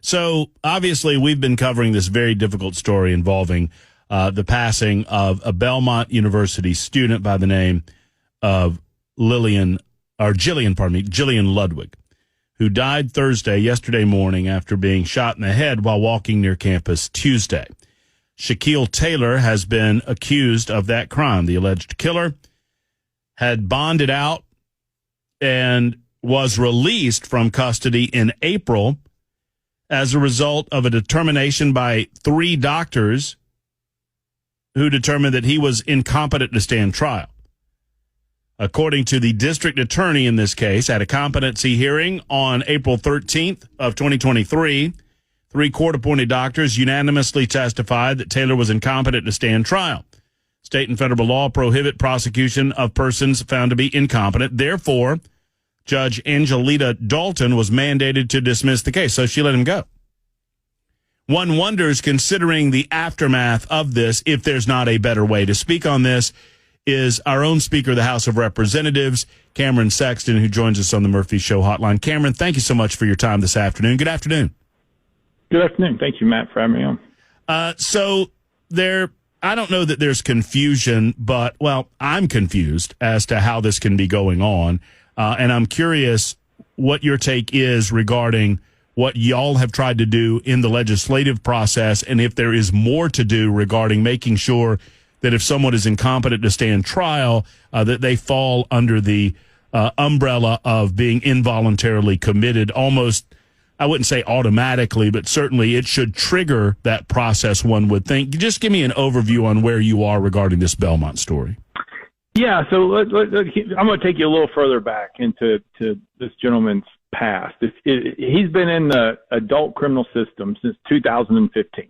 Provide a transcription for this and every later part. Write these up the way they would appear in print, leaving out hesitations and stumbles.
So obviously we've been covering this very difficult story involving the passing of a Belmont University student by the name of Jillian Ludwig, who died yesterday morning after being shot in the head while walking near campus Tuesday. Shaquille Taylor has been accused of that crime. The alleged killer had bonded out and was released from custody in April as a result of a determination by 3 doctors who determined that he was incompetent to stand trial. According to the district attorney in this case, at a competency hearing on April 13th of 2023, 3 court-appointed doctors unanimously testified that Taylor was incompetent to stand trial. State and federal law prohibit prosecution of persons found to be incompetent. Therefore, Judge Angelita Dalton was mandated to dismiss the case, so she let him go. One wonders, considering the aftermath of this, if there's not a better way. To speak on this is our own Speaker of the House of Representatives, Cameron Sexton, who joins us on the Murphy Show hotline. Cameron, thank you so much for your time this afternoon. Good afternoon. Good afternoon. Thank you, Matt, for having me on. I don't know that there's confusion, but, well, I'm confused as to how this can be going on. And I'm curious what your take is regarding what y'all have tried to do in the legislative process, and if there is more to do regarding making sure that if someone is incompetent to stand trial, that they fall under the umbrella of being involuntarily committed, almost, I wouldn't say automatically, but certainly it should trigger that process, one would think. Just give me an overview on where you are regarding this Belmont story. Yeah, so I'm going to take you a little further back into this gentleman's past. He's been in the adult criminal system since 2015.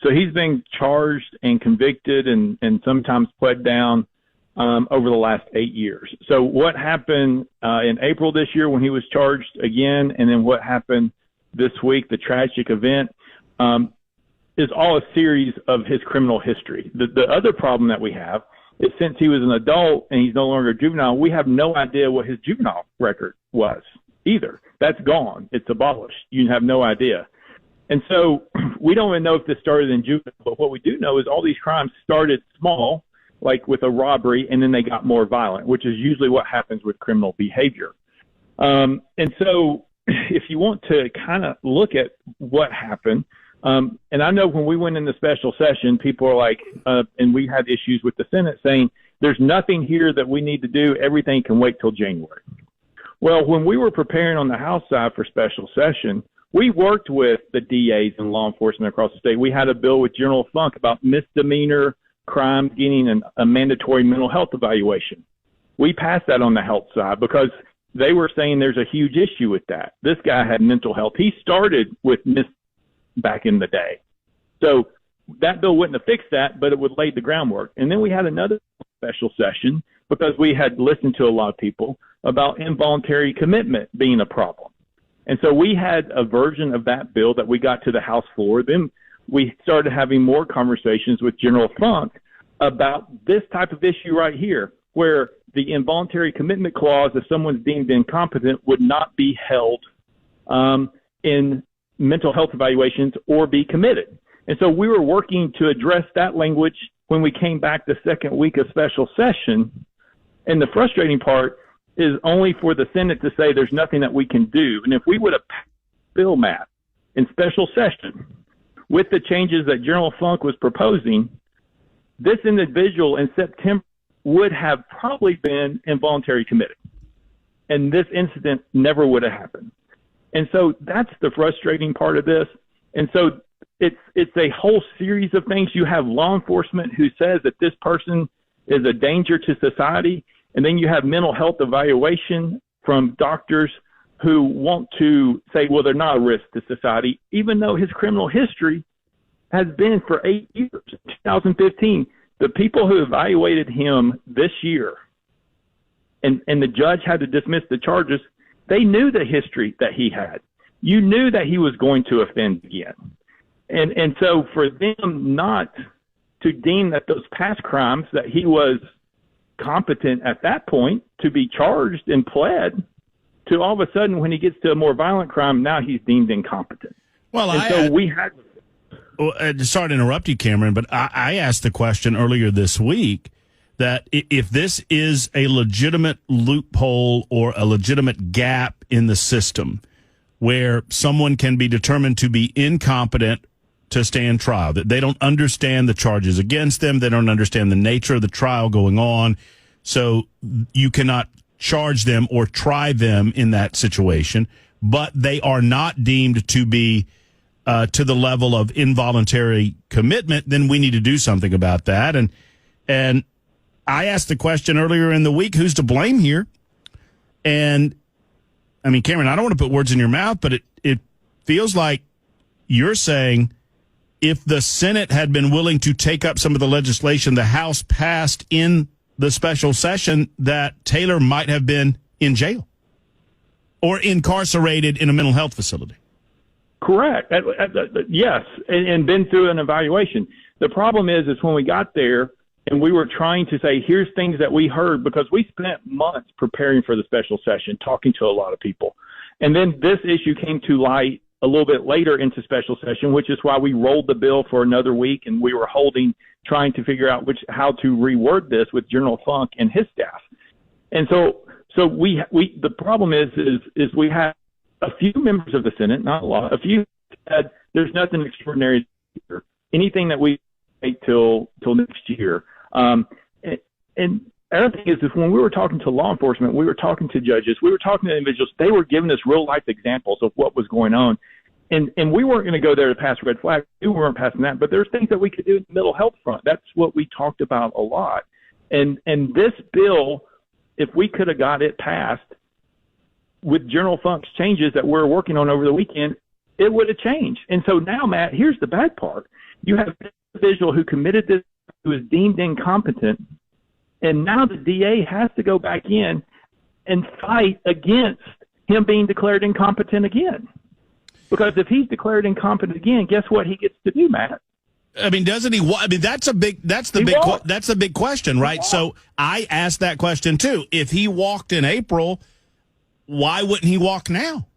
So he's been charged and convicted and sometimes pled down over the last 8 years. So what happened in April this year when he was charged again, and then what happened this week, the tragic event, is all a series of his criminal history. The other problem that we have is, since he was an adult and he's no longer a juvenile, we have no idea what his juvenile record was either. That's gone. It's abolished. You have no idea. And so we don't even know if this started in juvenile, but what we do know is all these crimes started small, like with a robbery, and then they got more violent, which is usually what happens with criminal behavior. And so if you want to kind of look at what happened, and I know when we went into special session, people are like, and we had issues with the Senate saying, there's nothing here that we need to do. Everything can wait till January. Well, when we were preparing on the House side for special session, we worked with the DAs and law enforcement across the state. We had a bill with General Funk about misdemeanor crimes getting a mandatory mental health evaluation. We passed that on the health side because they were saying there's a huge issue with that. This guy had mental health. He started with back in the day. So that bill wouldn't have fixed that, but it would lay the groundwork. And then we had another special session because we had listened to a lot of people about involuntary commitment being a problem. And so we had a version of that bill that we got to the House floor. Then we started having more conversations with General Funk about this type of issue right here, where the involuntary commitment clause, if someone's deemed incompetent, would not be held in mental health evaluations or be committed. And so we were working to address that language when we came back the second week of special session. And the frustrating part is only for the Senate to say there's nothing that we can do. And if we would have bill Matt in special session with the changes that General Funk was proposing, this individual in September would have probably been involuntary committed. And this incident never would have happened. And so that's the frustrating part of this. And so it's a whole series of things. You have law enforcement who says that this person is a danger to society. And then you have mental health evaluation from doctors who want to say, well, they're not a risk to society, even though his criminal history has been for 8 years. 2015, the people who evaluated him this year, and the judge had to dismiss the charges, they knew the history that he had. You knew that he was going to offend again. And so for them not to deem that those past crimes, that he was competent at that point to be charged and pled, to all of a sudden when he gets to a more violent crime, now he's deemed incompetent. Well, sorry to interrupt you, Cameron, but I asked the question earlier this week that if this is a legitimate loophole or a legitimate gap in the system where someone can be determined to be incompetent to stand trial, that they don't understand the charges against them, they don't understand the nature of the trial going on, so you cannot charge them or try them in that situation, but they are not deemed to be to the level of involuntary commitment, then we need to do something about that. And I asked the question earlier in the week, who's to blame here? And, I mean, Cameron, I don't want to put words in your mouth, but it feels like you're saying if the Senate had been willing to take up some of the legislation the House passed in the special session, that Taylor might have been in jail or incarcerated in a mental health facility. Correct. Yes, and been through an evaluation. The problem is when we got there and we were trying to say, here's things that we heard, because we spent months preparing for the special session, talking to a lot of people. And then this issue came to light a little bit later into special session, which is why we rolled the bill for another week, and we were trying to figure out how to reword this with General Funk and his staff. And so we the problem is we have a few members of the Senate, not a lot, a few said there's nothing extraordinary here. Anything that we wait till next year. And the other thing is when we were talking to law enforcement, we were talking to judges, we were talking to individuals, they were giving us real life examples of what was going on. And we weren't going to go there to pass red flag. We weren't passing that, but there's things that we could do in the mental health front. That's what we talked about a lot. And this bill, if we could have got it passed with General Funk's changes that we're working on over the weekend, it would have changed. And so now, Matt, here's the bad part. You have an individual who committed this, who is deemed incompetent, and now the DA has to go back in and fight against him being declared incompetent again. Because if he's declared incompetent again, guess what he gets to do, Matt? I mean, doesn't he? I mean, that's the big question, right? So I asked that question too. If he walked in April, why wouldn't he walk now?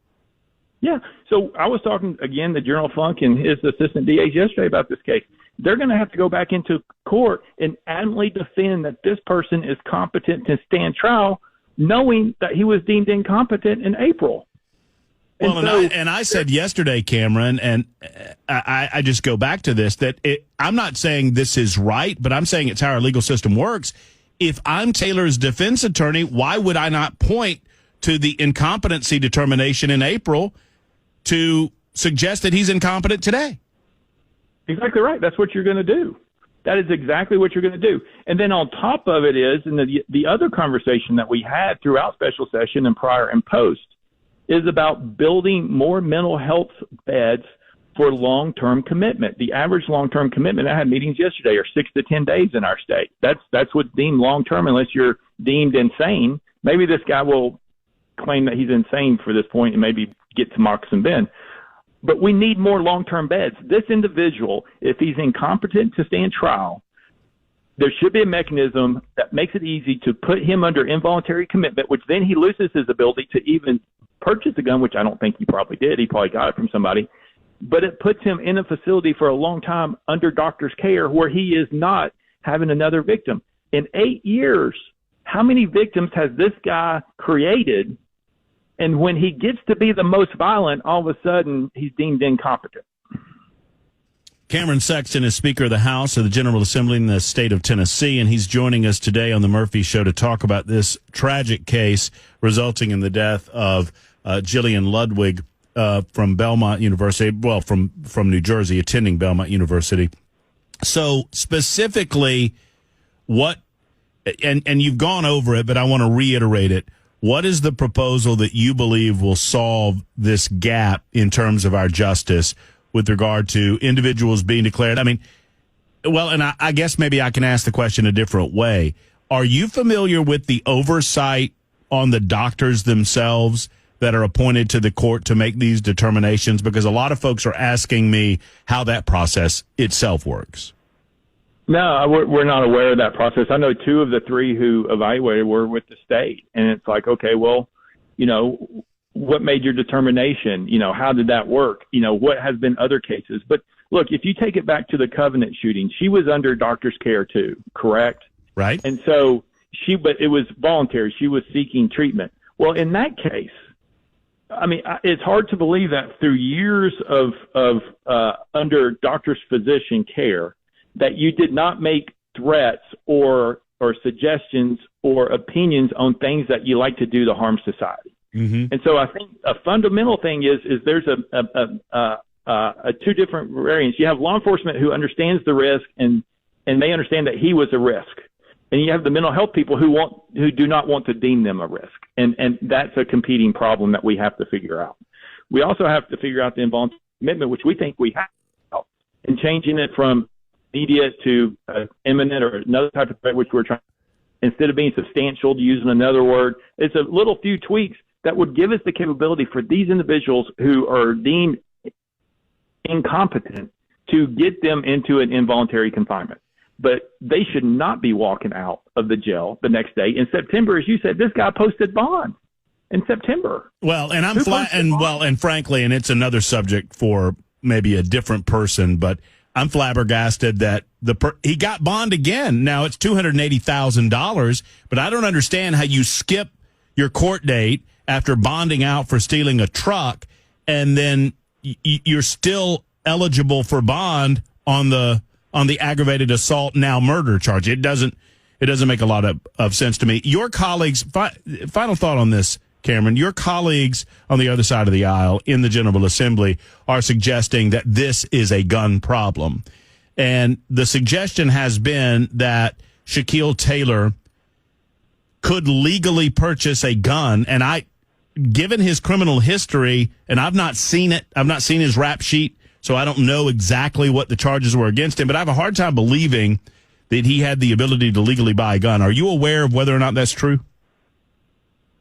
Yeah. So I was talking again to General Funk and his assistant DAs yesterday about this case. They're going to have to go back into court and adamantly defend that this person is competent to stand trial, knowing that he was deemed incompetent in April. Well, and I said yesterday, Cameron, and I just go back to this, that I'm not saying this is right, but I'm saying it's how our legal system works. If I'm Taylor's defense attorney, why would I not point to the incompetency determination in April to suggest that he's incompetent today? Exactly right. That's what you're going to do. That is exactly what you're going to do. And then on top of it is, and the other conversation that we had throughout special session and prior and post, is about building more mental health beds for long-term commitment. The average long-term commitment, I had meetings yesterday, are 6 to 10 days in our state. That's what's deemed long-term unless you're deemed insane. Maybe this guy will claim that he's insane for this point and maybe get to Moccasin Bend. But we need more long-term beds. This individual, if he's incompetent to stand trial, there should be a mechanism that makes it easy to put him under involuntary commitment, which then he loses his ability to even purchase a gun, which I don't think he probably did. He probably got it from somebody. But it puts him in a facility for a long time under doctor's care where he is not having another victim. In 8 years, how many victims has this guy created? And when he gets to be the most violent, all of a sudden he's deemed incompetent. Cameron Sexton is Speaker of the House of the General Assembly in the state of Tennessee, and he's joining us today on the Murphy Show to talk about this tragic case resulting in the death of Jillian Ludwig from Belmont University, well, from New Jersey, attending Belmont University. So specifically, what, and you've gone over it, but I want to reiterate it. What is the proposal that you believe will solve this gap in terms of our justice with regard to individuals being declared? I mean, well, and I guess maybe I can ask the question a different way. Are you familiar with the oversight on the doctors themselves that are appointed to the court to make these determinations? Because a lot of folks are asking me how that process itself works. No, we're not aware of that process. I know 2 of the 3 who evaluated were with the state. And it's like, okay, well, you know, what made your determination? How did that work? What has been other cases? But look, if you take it back to the Covenant shooting, she was under doctor's care too, correct? Right. And so but it was voluntary. She was seeking treatment. Well, in that case, I mean, it's hard to believe that through years of under doctor's physician care, that you did not make threats or suggestions or opinions on things that you like to do to harm society. Mm-hmm. And so I think a fundamental thing is there's a two different variants. You have law enforcement who understands the risk and they understand that he was a risk. And you have the mental health people who do not want to deem them a risk. And that's a competing problem that we have to figure out. We also have to figure out the involuntary commitment, which we think we have, and changing it from immediate to imminent or another type of threat, which we're trying, instead of being substantial, to use another word. It's a little few tweaks that would give us the capability for these individuals who are deemed incompetent to get them into an involuntary confinement. But they should not be walking out of the jail the next day. In September, as you said, this guy posted bond in September. Well, and and frankly, and it's another subject for maybe a different person, but I'm flabbergasted that he got bond again. Now it's $280,000, but I don't understand how you skip your court date after bonding out for stealing a truck, and then you're still eligible for bond on the aggravated assault, now murder charge. It doesn't make a lot of sense to me. Your colleagues, final thought on this, Cameron, your colleagues on the other side of the aisle in the General Assembly are suggesting that this is a gun problem. And the suggestion has been that Shaquille Taylor could legally purchase a gun. And given his criminal history, and I've not seen it, I've not seen his rap sheet, so I don't know exactly what the charges were against him, but I have a hard time believing that he had the ability to legally buy a gun. Are you aware of whether or not that's true?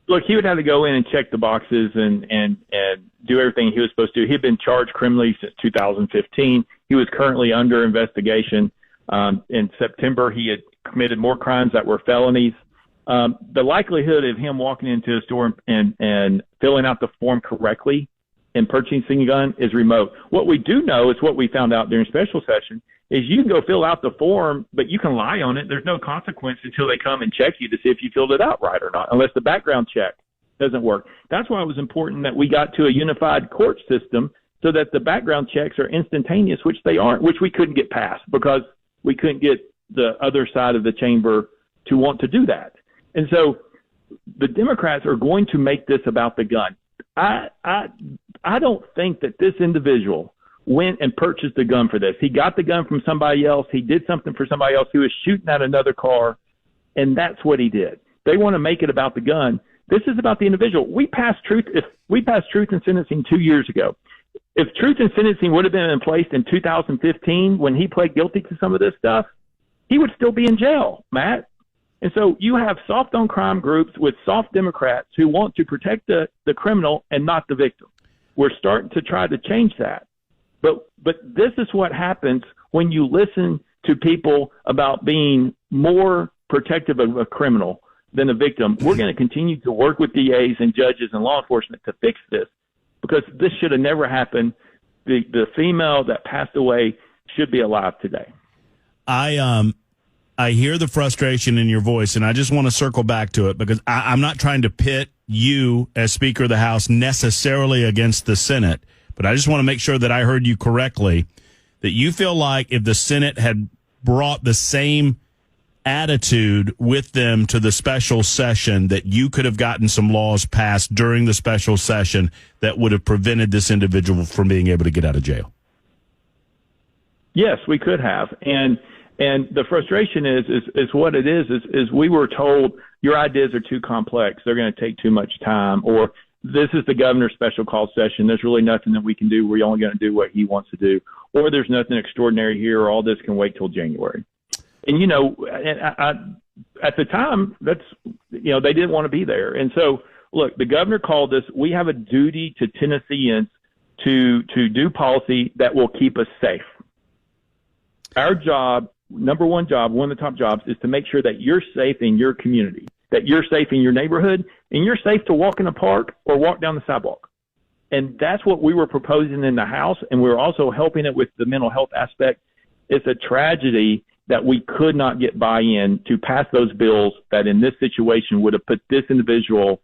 Look, he would have to go in and check the boxes and do everything he was supposed to. He had been charged criminally since 2015. He was currently under investigation. In September, he had committed more crimes that were felonies. The likelihood of him walking into a store and filling out the form correctly and purchasing a gun is remote. What we do know is what we found out during special session is you can go fill out the form, but you can lie on it. There's no consequence until they come and check you to see if you filled it out right or not, unless the background check doesn't work. That's why it was important that we got to a unified court system so that the background checks are instantaneous, which they aren't, which we couldn't get past because we couldn't get the other side of the chamber to want to do that. And so the Democrats are going to make this about the gun. I don't think that this individual went and purchased a gun for this. He got the gun from somebody else. He did something for somebody else who was shooting at another car, and that's what he did. They want to make it about the gun. This is about the individual. We passed truth in sentencing 2 years ago. If truth in sentencing would have been in place in 2015 when he pled guilty to some of this stuff, he would still be in jail, Matt. And so you have soft on crime groups with soft Democrats who want to protect the criminal and not the victim. We're starting to try to change that. But this is what happens when you listen to people about being more protective of a criminal than a victim. We're going to continue to work with DAs and judges and law enforcement to fix this because this should have never happened. The female that passed away should be alive today. I hear the frustration in your voice, and I just want to circle back to it because I'm not trying to pit you as Speaker of the House necessarily against the Senate, but I just want to make sure that I heard you correctly, that you feel like if the Senate had brought the same attitude with them to the special session, that you could have gotten some laws passed during the special session that would have prevented this individual from being able to get out of jail. Yes, we could have. And the frustration is what it is we were told your ideas are too complex. They're going to take too much time, or this is the governor's special call session. There's really nothing that we can do. We're only going to do what he wants to do, or there's nothing extraordinary here, or all this can wait till January. And, at the time, they didn't want to be there. And so, look, the governor called us. We have a duty to Tennesseans to do policy that will keep us safe. Our job, number one job, one of the top jobs, is to make sure that you're safe in your community. that you're safe in your neighborhood and you're safe to walk in a park or walk down the sidewalk. And that's what we were proposing in the House, and we were also helping it with the mental health aspect. It's a tragedy that we could not get buy-in to pass those bills that in this situation would have put this individual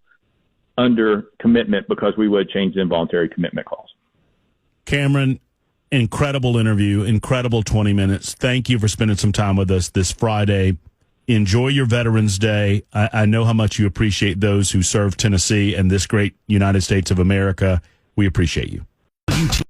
under commitment because we would change the involuntary commitment clause. Cameron, incredible interview, incredible 20 minutes. Thank you for spending some time with us this Friday. Enjoy your Veterans Day. I know how much you appreciate those who serve Tennessee and this great United States of America. We appreciate you.